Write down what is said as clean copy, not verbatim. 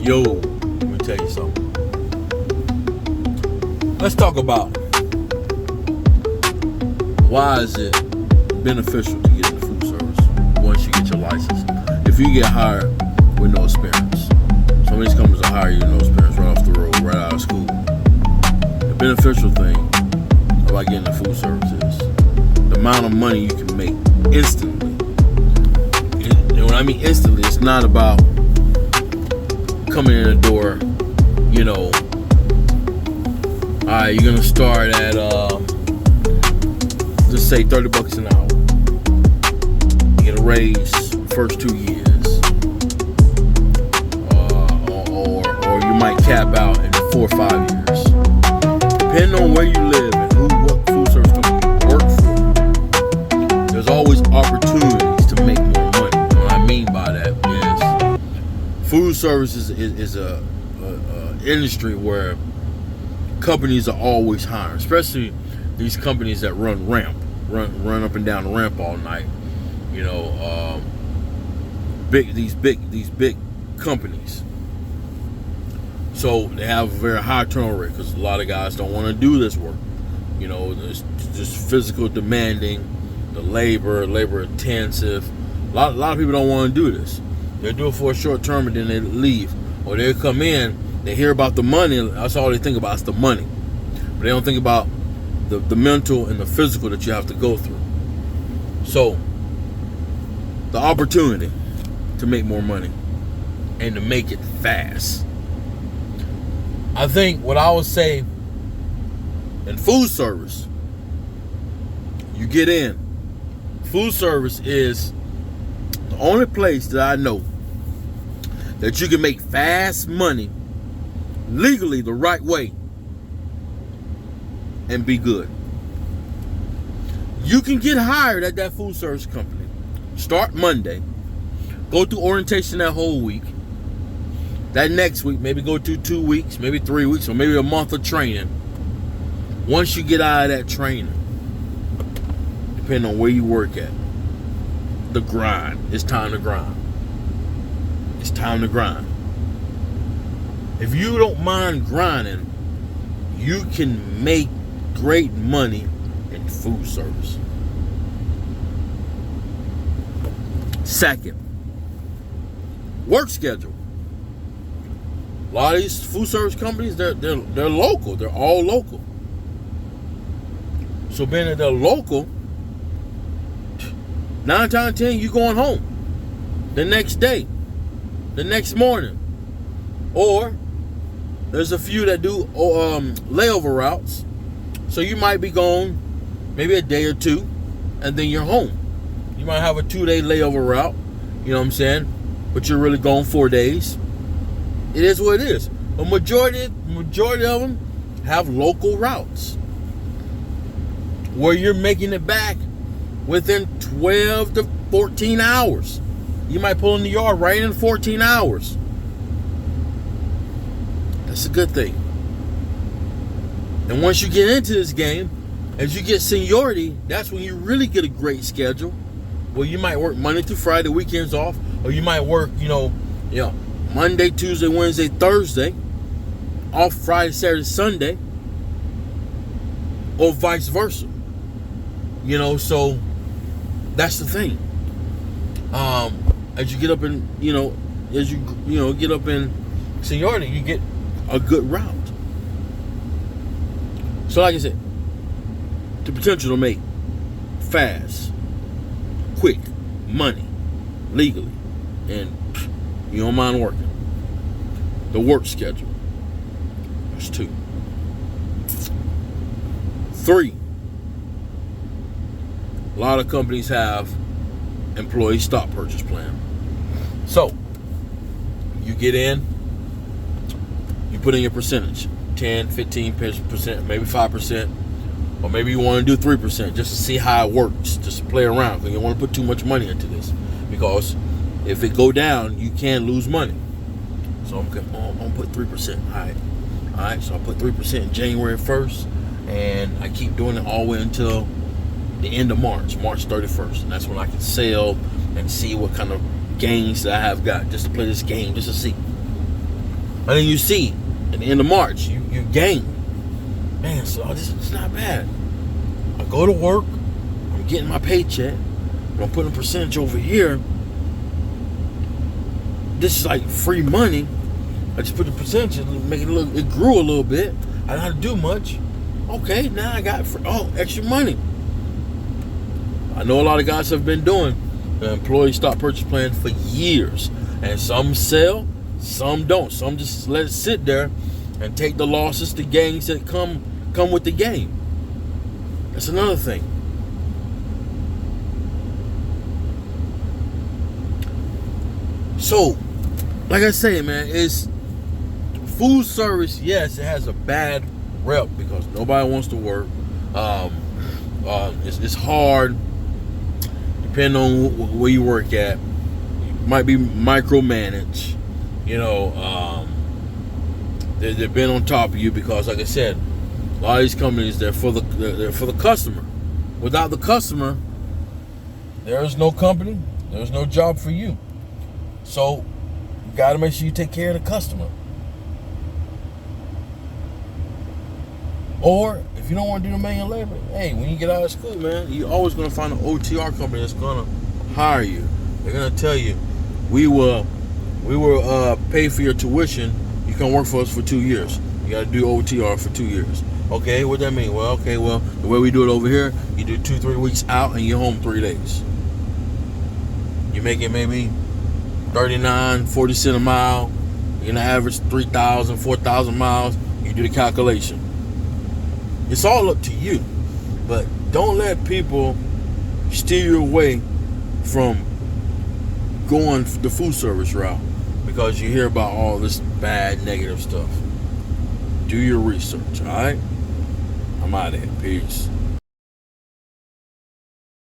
Yo, let me tell you something. Let's talk about why is it beneficial to get into food service once you get your license. If you get hired with no experience, some of these companies will hire you with no experience right off the road, right out of school. The beneficial thing about getting into food service is the amount of money you can make instantly. And when I mean instantly, it's not about coming in the door, you know, alright, you're gonna start at just say $30 an hour. You get a raise first 2 years. Or you might cap out in 4 or 5 years. Depending on where you live and what food service company you work for, there's always opportunities to make more money. What I mean by that is food service is a industry where companies are always hiring, especially these companies that run up and down the ramp all night. You know, these big companies. So they have a very high turnover rate because a lot of guys don't want to do this work. You know, it's just physical demanding, the labor intensive. A lot of people don't want to do this. They do it for a short term and then they leave, or they come in. They hear about the money, and that's all they think about is the money. But they don't think about the mental and the physical that you have to go through. So, the opportunity to make more money and to make it fast. I think what I would say in food service, you get in. Food service is the only place that I know that you can make fast money legally the right way and be good. You can get hired at that food service company. Start Monday. Go through orientation that whole week. That next week, maybe go through 2 weeks, maybe 3 weeks, or maybe a month of training. Once you get out of that training, depending on where you work at, the grind. It's time to grind. It's time to grind. If you don't mind grinding, you can make great money in food service. Second, work schedule. A lot of these food service companies, they're local. They're all local. So being that they're local, 9 times out of 10, you going home the next day, the next morning. Or there's a few that do layover routes. So you might be gone maybe a day or two, and then you're home. You might have a 2-day layover route, you know what I'm saying? But you're really gone 4 days. It is what it is. A majority of them have local routes where you're making it back within 12 to 14 hours. You might pull in the yard right in 14 hours. That's a good thing. And once you get into this game, as you get seniority, that's when you really get a great schedule. Well, you might work Monday through Friday, weekends off, or you might work, Monday, Tuesday, Wednesday, Thursday, off Friday, Saturday, Sunday, or vice versa. So that's the thing. As you get up in, get up in seniority, you get a good route. So like I said, the potential to make fast, quick money legally, and you don't mind working. The work schedule. That's 2. 3. A lot of companies have employee stock purchase plan. So you get in, you put in your percentage, 10, 15%, maybe 5%, or maybe you want to do 3% just to see how it works, just to play around, because you don't want to put too much money into this, because if it go down, you can lose money. So I'm gonna put 3%. All right. So I put 3% January 1st, and I keep doing it all the way until the end of March 31st, and that's when I can sell and see what kind of gains that I have got just to play this game, just to see. And then you see, at the end of March, you gain. Man, so this is not bad. I go to work, I'm getting my paycheck, I'm putting a percentage over here. This is like free money. I just put the percentage, make it look, it grew a little bit. I don't have to do much. Okay, now I got extra money. I know a lot of guys have been doing the employee stock purchase plan for years, and some sell, some don't. Some just let it sit there and take the losses, the gains that come with the game. That's another thing. So, like I say, man, it's food service. Yes, it has a bad rep because nobody wants to work. It's hard. Depending on where you work at, you might be micromanaged. You know, they've been on top of you because, like I said, a lot of these companies they're for the customer. Without the customer, there is no company. There's no job for you. So, you got to make sure you take care of the customer. Or if you don't want to do the manual labor, hey, when you get out of school, man, you're always going to find an OTR company that's going to hire you. They're going to tell you, we will pay for your tuition. You can work for us for 2 years. You got to do OTR for 2 years. Okay, what that mean? Well, okay, the way we do it over here, you do 2-3 weeks out and you're home 3 days. You make it maybe 39, 40 cents a mile. You're gonna average 3,000, 4,000 miles. You do the calculation. It's all up to you, but don't let people steer you away from going the food service route because you hear about all this bad, negative stuff. Do your research, all right? I'm out of here. Peace.